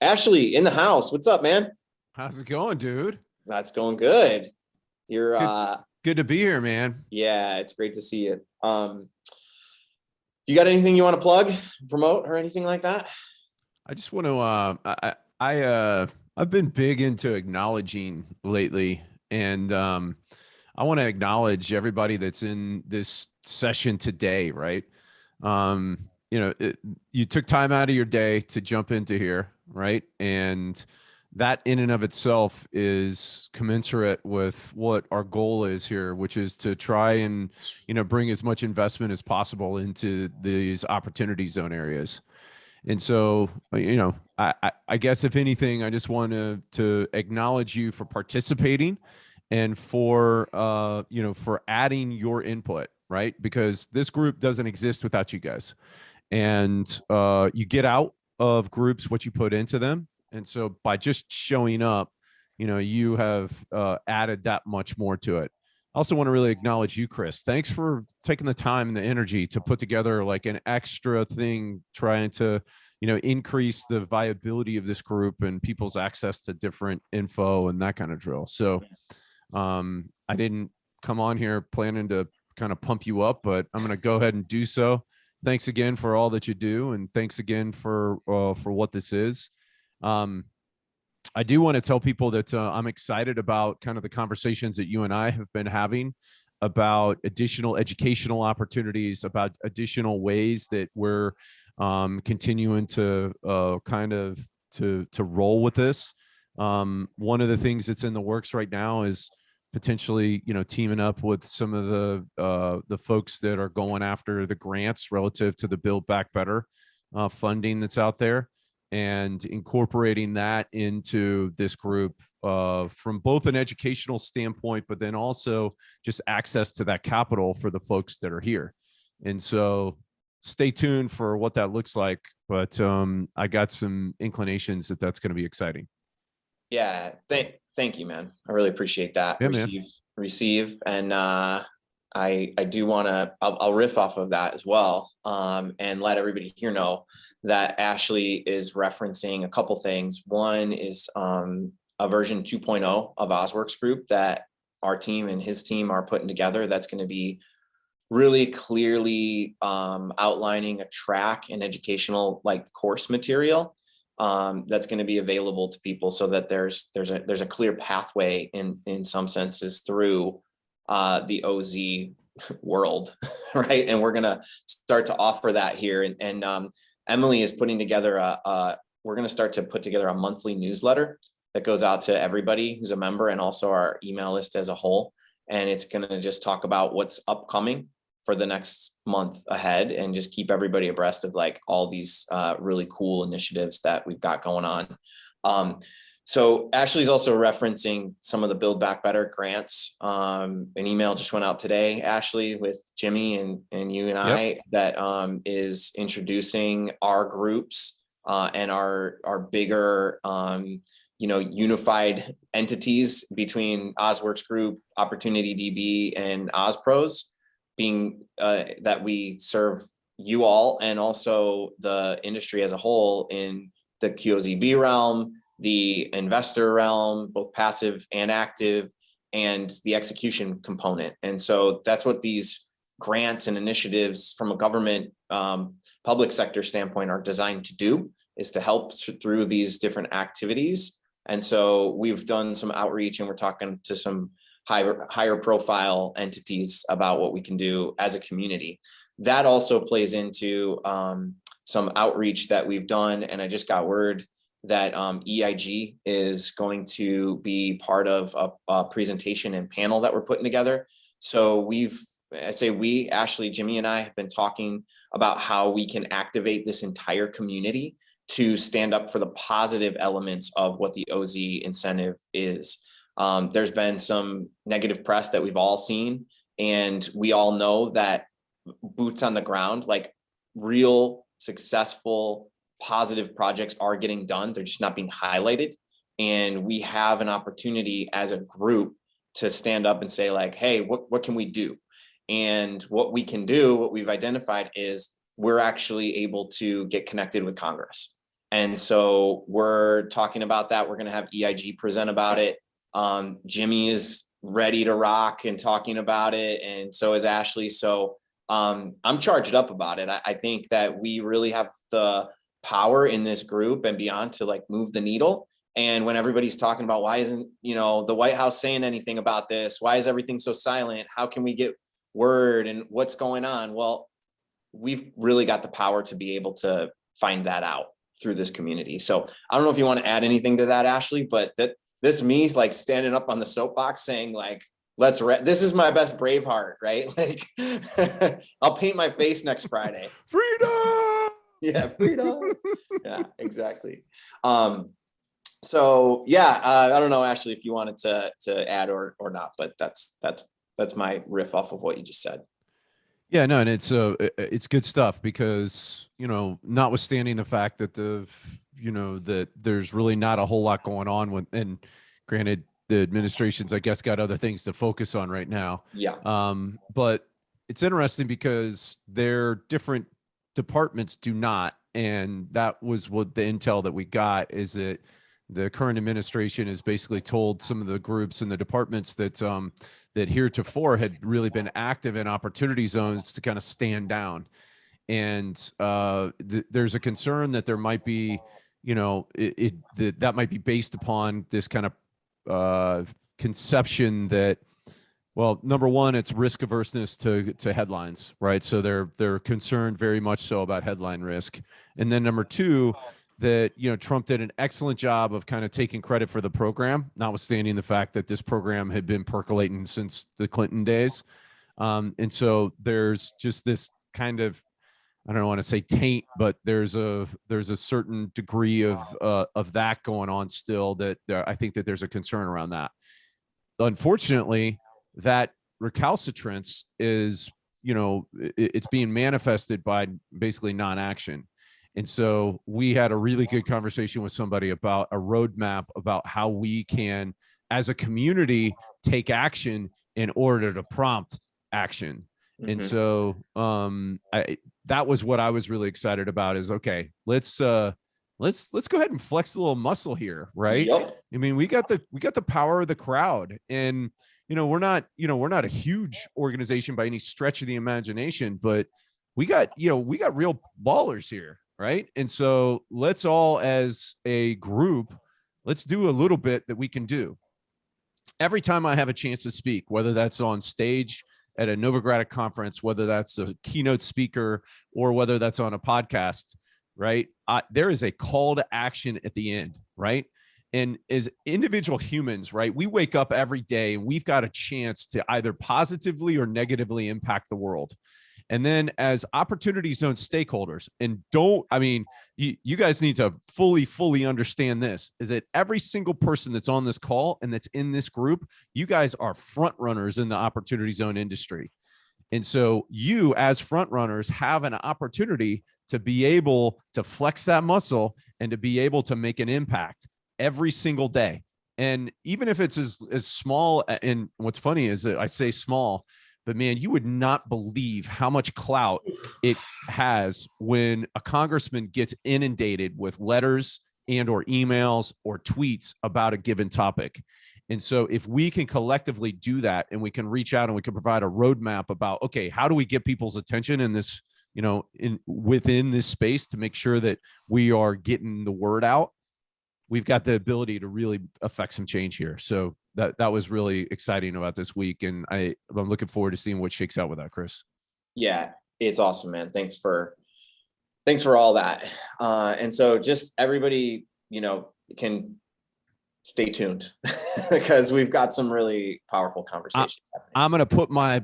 Ashley in the house. What's up, man? How's it going, dude? That's going good. You're Good, good to be here, man. yeah, it's great to see you. You got anything you want to plug, promote, or anything like that? I just want to I've been big into acknowledging lately, and I want to acknowledge everybody that's in this session today, right? You know, you took time out of your day to jump into here, right? And that in and of itself is commensurate with what our goal is here, which is to try and, bring as much investment as possible into these opportunity zone areas. And so, I guess if anything, I just want to acknowledge you for participating and for for adding your input, right? Because this group doesn't exist without you guys. And you get out of groups what you put into them. And so by just showing up, you have added that much more to it. I also want to really acknowledge you, Chris. Thanks for taking the time and the energy to put together like an extra thing, trying to, increase the viability of this group and people's access to different info and that kind of drill. So I didn't come on here planning to kind of pump you up, but I'm going to go ahead and do so. Thanks again for all that you do, and thanks again for what this is. I do want to tell people that I'm excited about kind of the conversations that you and I have been having about additional educational opportunities, about additional ways that we're continuing to to roll with this. One of the things that's in the works right now is potentially, teaming up with some of the folks that are going after the grants relative to the Build Back Better funding that's out there, and incorporating that into this group from both an educational standpoint, but then also just access to that capital for the folks that are here. And so stay tuned for what that looks like. But I got some inclinations that that's going to be exciting. Yeah, thank you, man. I really appreciate that. Yeah, man. Receive, and I do want to. I'll riff off of that as well, and let everybody here know that Ashley is referencing a couple things. One is a version 2.0 of OZworks Group that our team and his team are putting together. That's going to be really clearly outlining a track and educational like course material that's going to be available to people, so that there's a clear pathway in some senses through the OZ world, right? And we're going to start to offer that here. And Emily is putting together we're going to start to put together a monthly newsletter that goes out to everybody who's a member, and also our email list as a whole. And it's going to just talk about what's upcoming for the next month ahead, and just keep everybody abreast of like all these really cool initiatives that we've got going on. So Ashley's also referencing some of the Build Back Better grants. An email just went out today, Ashley, with Jimmy and you and I, that is introducing our groups and our bigger unified entities between OZworks Group, Opportunity DB, and OzPros, being that we serve you all and also the industry as a whole in the QOZB realm, the investor realm, both passive and active, and the execution component. And so that's what these grants and initiatives from a government public sector standpoint are designed to do, is to help through these different activities. And so we've done some outreach, and we're talking to some higher profile entities about what we can do as a community. That also plays into some outreach that we've done. And I just got word that EIG is going to be part of a presentation and panel that we're putting together. So Ashley, Jimmy, and I have been talking about how we can activate this entire community to stand up for the positive elements of what the OZ incentive is. There's been some negative press that we've all seen, and we all know that boots on the ground, like real successful positive projects are getting done. They're just not being highlighted. And we have an opportunity as a group to stand up and say like, hey, what can we do? And what we can do, what we've identified, is we're actually able to get connected with Congress. And so we're talking about that. We're going to have EIG present about it. Jimmy is ready to rock and talking about it. And so is Ashley. So I'm charged up about it. I think that we really have the power in this group and beyond to like move the needle. And when everybody's talking about why isn't, the White House saying anything about this? Why is everything so silent? How can we get word and what's going on? Well, we've really got the power to be able to find that out through this community. So I don't know if you want to add anything to that, Ashley, but this means like standing up on the soapbox saying like, this is my best Braveheart, right? Like I'll paint my face next Friday. Freedom. Yeah. Freedom. Yeah, exactly. So yeah, I don't know, Ashley, if you wanted to add or not, but that's my riff off of what you just said. Yeah, no, and it's good stuff because, notwithstanding the fact that that there's really not a whole lot going on and granted the administration's, I guess, got other things to focus on right now. Yeah. But it's interesting because their different departments do not. And that was what the intel that we got, is that the current administration has basically told some of the groups and the departments that that heretofore had really been active in opportunity zones to kind of stand down. And there's a concern that there might be, that might be based upon this kind of conception that, well, number one, it's risk averseness to headlines, right? So they're concerned very much so about headline risk. And then number two, that, Trump did an excellent job of kind of taking credit for the program, notwithstanding the fact that this program had been percolating since the Clinton days. And so there's just this kind of, I don't want to say taint, but there's a certain degree of that going on still, that I think that there's a concern around that. Unfortunately, that recalcitrance is, it's being manifested by basically non-action. And so we had a really good conversation with somebody about a roadmap about how we can, as a community, take action in order to prompt action. Mm-hmm. And so that was what I was really excited about, is, okay, let's go ahead and flex a little muscle here, right? Yep. I mean, we got the power of the crowd, and we're not a huge organization by any stretch of the imagination, but we got real ballers here. Right. And so let's all, as a group, let's do a little bit that we can do. Every time I have a chance to speak, whether that's on stage at a Novogradac conference, whether that's a keynote speaker, or whether that's on a podcast, right, there is a call to action at the end, right? And as individual humans, right, we wake up every day and we've got a chance to either positively or negatively impact the world. And then as opportunity zone stakeholders, and you guys need to fully understand this, is that every single person that's on this call and that's in this group, you guys are front runners in the opportunity zone industry. And so you, as front runners, have an opportunity to be able to flex that muscle and to be able to make an impact every single day. And even if it's as small, and what's funny is that I say small, but man, you would not believe how much clout it has when a congressman gets inundated with letters and or emails or tweets about a given topic. And so if we can collectively do that, and we can reach out and we can provide a roadmap about, okay, how do we get people's attention in this, within this space to make sure that we are getting the word out, we've got the ability to really affect some change here. So that was really exciting about this week. And I'm looking forward to seeing what shakes out with that, Chris. Yeah, it's awesome, man. Thanks for all that. And so just everybody, can stay tuned because we've got some really powerful conversations happening. I'm going to put my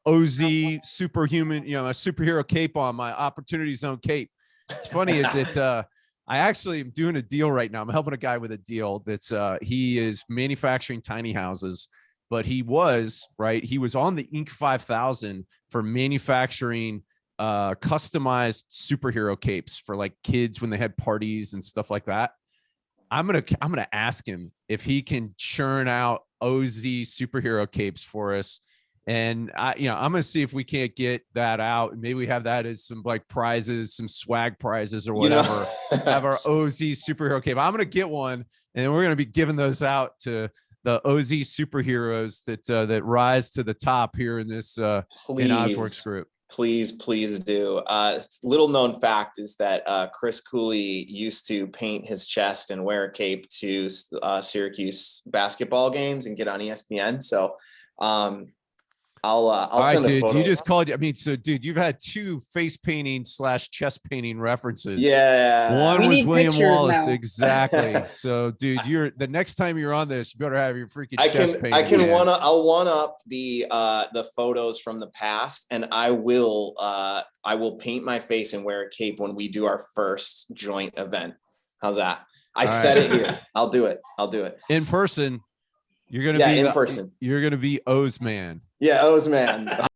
OZ superhuman, a superhero cape on, my opportunity zone cape. It's funny is that, I actually am doing a deal right now. I'm helping a guy with a deal that's he is manufacturing tiny houses, but he was on the Inc. 5000 for manufacturing customized superhero capes for like kids when they had parties and stuff like that. I'm gonna ask him if he can churn out OZ superhero capes for us And I'm gonna see if we can't get that out. Maybe we have that as some like prizes, some swag prizes or whatever. Have our OZ superhero cape. I'm gonna get one, and we're gonna be giving those out to the OZ superheroes that rise to the top here in this in OZworks Group. Please do. Little known fact is that Chris Cooley used to paint his chest and wear a cape to Syracuse basketball games and get on ESPN. So I'll send a dude, photo. you just called. I mean, so dude, you've had 2 face painting / chest painting references. Yeah. One was William Wallace. Now. Exactly. So dude, the next time you're on this, you better have your freaking chest painting. I'll one up the photos from the past, and I will paint my face and wear a cape when we do our first joint event. How's that? I said it here. I'll do it. In person. You're gonna be in person. You're gonna be Oz man. Yeah, Oz man.